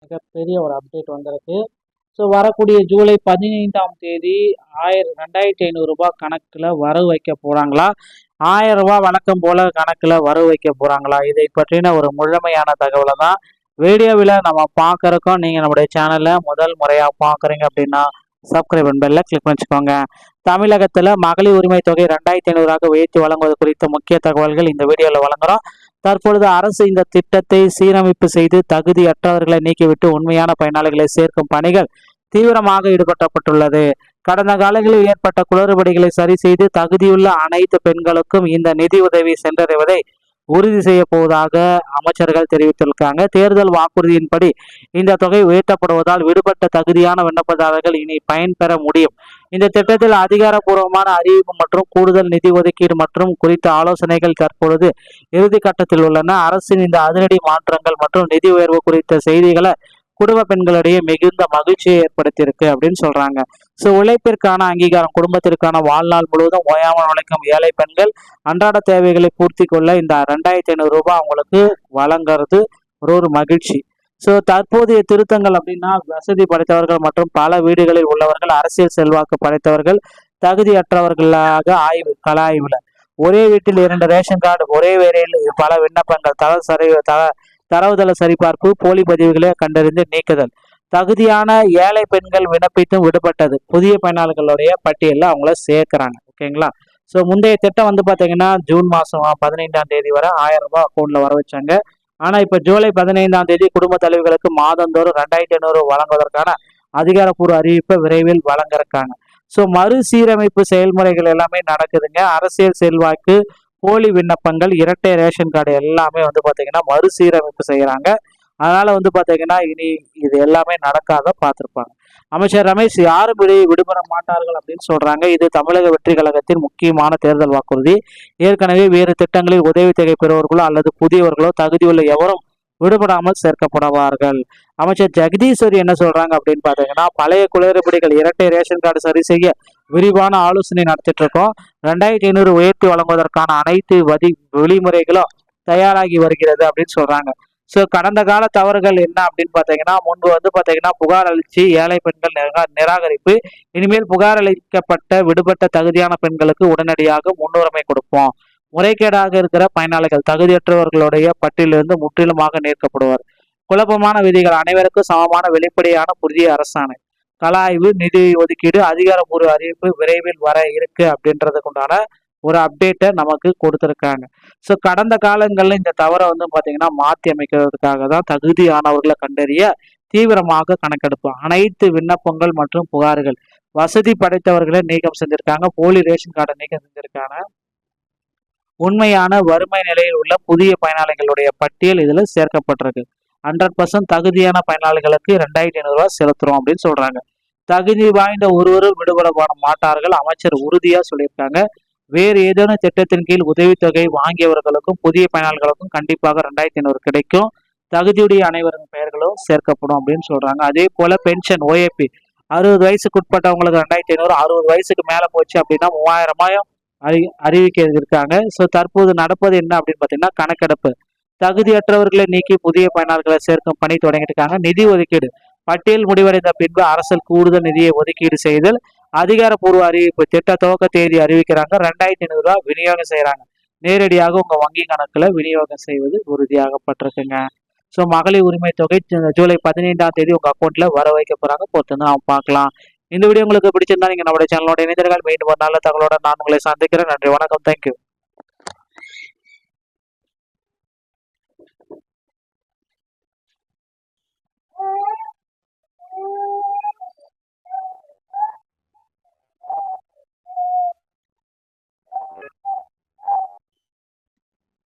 மிகப்பெரிய ஒரு அப்டேட் வந்திருக்கு. ஸோ வரக்கூடிய ஜூலை 15ஆம் தேதி 2500 ரூபாய் கணக்கில் வரவு வைக்க போகிறாங்களா, 1000 ரூபாய் வழக்கம் போல கணக்கில் வரவு வைக்க போகிறாங்களா, இதை பற்றின ஒரு முழுமையான தகவலை தான் வீடியோவில் நம்ம பார்க்குறோம். நீங்கள் நம்முடைய சேனலை முதல் முறையாக பார்க்குறீங்க அப்படின்னா சப்ஸ்கிரைப் பெல்ல கிளிக் பண்ணிச்சுக்கோங்க. தமிழகத்தில் மகளிர் உரிமை தொகை 2500 உயர்த்தி வழங்குவது குறித்த முக்கிய தகவல்கள் இந்த வீடியோவில் வழங்குகிறோம். தற்பொழுது அரசு இந்த திட்டத்தை சீரமைப்பு செய்து தகுதியற்றவர்களை நீக்கிவிட்டு உண்மையான பயனாளிகளை சேர்க்கும் பணிகள் தீவிரமாக ஈடுபட்டப்பட்டுள்ளது. கடந்த காலங்களில் ஏற்பட்ட குளறுபடிகளை சரி செய்து தகுதியுள்ள அனைத்து பெண்களுக்கும் இந்த நிதி உதவி சென்றடைவதை உறுதி செய்ய போவதாக அமைச்சர்கள் தெரிவித்திருக்காங்க. தேர்தல் வாக்குறுதியின்படி இந்த தொகை உயர்த்தப்படுவதால் விடுபட்ட தகுதியான விண்ணப்பதாரர்கள் இனி பயன்பெற முடியும். இந்த திட்டத்தில் அதிகாரப்பூர்வமான அறிவிப்பு மற்றும் கூடுதல் நிதி ஒதுக்கீடு மற்றும் குறித்த ஆலோசனைகள் தற்பொழுது இறுதி கட்டத்தில் உள்ளன. அரசின் இந்த அதிரடி மாற்றங்கள் மற்றும் நிதி உயர்வு குறித்த செய்திகளை குடும்ப பெண்களிடையே மிகுந்த மகிழ்ச்சியை ஏற்படுத்தியிருக்கு அப்படின்னு சொல்றாங்க. ஸோ உழைப்பிற்கான அங்கீகாரம், குடும்பத்திற்கான வாழ்நாள் முழுவதும் ஓயாமல் உழைக்கும் ஏழை பெண்கள் அன்றாட தேவைகளை பூர்த்தி கொள்ள இந்த 2500 ரூபாய் அவங்களுக்கு வழங்குறது ஒரு மகிழ்ச்சி. ஸோ தற்போதைய திருத்தங்கள் அப்படின்னா வசதி படைத்தவர்கள் மற்றும் பல வீடுகளில் உள்ளவர்கள், அரசியல் செல்வாக்கு படைத்தவர்கள், தகுதியற்றவர்களாக கள ஆய்வுல ஒரே வீட்டில் 2 ரேஷன் கார்டு, ஒரே வேலையில் பல விண்ணப்பங்கள், தரவுதள சரிபார்ப்பு, போலி பதிவுகளை கண்டறிந்து நீக்குதல், தகுதியான ஏழை பெண்கள் விண்ணப்பித்தும் விடுபட்டது, புதிய பயனாளர்களுடைய பட்டியலில் அவங்கள சேர்க்கிறாங்க. ஓகேங்களா. ஸோ முந்தைய திட்டம் பார்த்தீங்கன்னா ஜூன் மாதம் 15ஆம் தேதி வரை 1000 ரூபாய் அக்கௌண்ட்ல வர வச்சாங்க. ஆனால் இப்போ ஜூலை 15ஆம் தேதி குடும்ப தலைவர்களுக்கு மாதந்தோறும் 2500 வழங்குவதற்கான அதிகாரப்பூர்வ அறிவிப்பை விரைவில் வழங்க இருக்காங்க. ஸோ மறுசீரமைப்பு செயல்முறைகள் எல்லாமே நடக்குதுங்க. அரசியல் செல்வாக்கு, போலி விண்ணப்பங்கள், இரட்டை ரேஷன் கார்டு எல்லாமே பார்த்தீங்கன்னா மறுசீரமைப்பு செய்கிறாங்க. அதனால பார்த்தீங்கன்னா இனி இது எல்லாமே நடக்காத பார்த்துருப்பாங்க. அமைச்சர் ரமேஷ் யாரும் விடுபட மாட்டார்கள் அப்படின்னு சொல்றாங்க. இது தமிழக வெற்றி கழகத்தின் முக்கியமான தேர்தல் வாக்குறுதி. ஏற்கனவே வேறு திட்டங்களில் உதவித்தொகை பெறுவர்களோ அல்லது புதியவர்களோ தகுதியுள்ள எவரும் விடுபடாமல் சேர்க்கப்படுவார்கள். அமைச்சர் ஜெகதீஸ்வரி என்ன சொல்றாங்க அப்படின்னு பாத்தீங்கன்னா, பழைய குளறுபடிகள், இரட்டை ரேஷன் கார்டு சரி செய்ய விரிவான ஆலோசனை நடத்திட்டு இருக்கோம். 2500 உயர்த்தி வழங்குவதற்கான அனைத்து வழிமுறைகளும் தயாராகி வருகிறது அப்படின்னு சொல்றாங்க. ஸோ கடந்த கால தவறுகள் என்ன அப்படின்னு பார்த்தீங்கன்னா, முன்பு பார்த்தீங்கன்னா புகார் அளித்து ஏழை பெண்கள் நிராகரிப்பு. இனிமேல் புகார் அளிக்கப்பட்ட விடுபட்ட தகுதியான பெண்களுக்கு உடனடியாக முன்னுரிமை கொடுப்போம். முறைகேடாக இருக்கிற பயனாளிகள், தகுதியற்றவர்களுடைய பட்டியலிருந்து முற்றிலுமாக நீக்கப்படுவார். குழப்பமான விதிகள், அனைவருக்கும் சமமான வெளிப்படையான புதிய அரசாணை, கள ஆய்வு, நிதி ஒதுக்கீடு, அதிகாரப்பூர்வ அறிவிப்பு விரைவில் வர இருக்கு அப்படின்றதுக்கு உண்டான ஒரு அப்டேட்டை நமக்கு கொடுத்துருக்காங்க. ஸோ கடந்த காலங்களில் இந்த தவறை பார்த்தீங்கன்னா மாற்றி அமைக்கிறதுக்காக தான் தகுதியானவர்களை கண்டறிய தீவிரமாக கணக்கெடுப்பு, அனைத்து விண்ணப்பங்கள் மற்றும் புகார்கள், வசதி படைத்தவர்களை நீக்கம் செஞ்சிருக்காங்க, போலி ரேஷன் கார்டை நீக்கம் செஞ்சிருக்காங்க. உண்மையான வறுமை நிலையில் உள்ள புதிய பயனாளிகளுடைய பட்டியல் இதுல சேர்க்கப்பட்டிருக்கு. 100% தகுதியான பயனாளிகளுக்கு 2500 ரூபாய் செலுத்துறோம் அப்படின்னு சொல்றாங்க. தகுதி வாய்ந்த ஒருவரும் விடுபட மாட்டார்கள், அமைச்சர் உறுதியா சொல்லியிருக்காங்க. வேறு ஏதேனும் திட்டத்தின் கீழ் உதவித்தொகை வாங்கியவர்களுக்கும் புதிய பயனாளிகளுக்கும் கண்டிப்பாக 2500 கிடைக்கும். தகுதியுடைய அனைவரின் பெயர்களும் சேர்க்கப்படும் அப்படின்னு சொல்றாங்க. அதே போல பென்ஷன், ஓஏபி 60 வயசுக்கு உட்பட்டவங்களுக்கு 2500, 60 வயசுக்கு மேல போச்சு அப்படின்னா 3000 அறிவிக்க இருக்காங்க. ஸோ தற்போது நடப்பது என்ன அப்படின்னு பார்த்தீங்கன்னா, கணக்கெடுப்பு, தகுதியற்றவர்களை நீக்கி புதிய பயனாளர்களை சேர்க்கும் பணி தொடங்கிட்டு இருக்காங்க. நிதி ஒதுக்கீடு, பட்டியல் முடிவடைந்த பின்பு அரசல் கூடுதல் நிதியை ஒதுக்கீடு செய்தல், அதிகாரப்பூர்வ அறிவிப்பு, திட்ட துவக்க தேதி அறிவிக்கிறாங்க. 2500 ரூபாய் விநியோகம் செய்யறாங்க. நேரடியாக உங்க வங்கி கணக்குல விநியோகம் செய்வது உறுதியாகப்பட்டிருக்குங்க. ஸோ மகளிர் உரிமை தொகை ஜூலை 15ஆம் தேதி உங்க அக்கௌண்ட்ல வர வைக்க போறாங்க. பொறுத்து தான் பார்க்கலாம். இந்த வீடியோ உங்களுக்கு பிடிச்சிருந்தா நீங்க நம்மளுடைய சேனலோட இணைந்தீர்கள். மீண்டும் ஒரு நல்ல தகவலோட நான் உங்களை சந்திக்கிறேன். நன்றி, வணக்கம், தேங்க்யூ.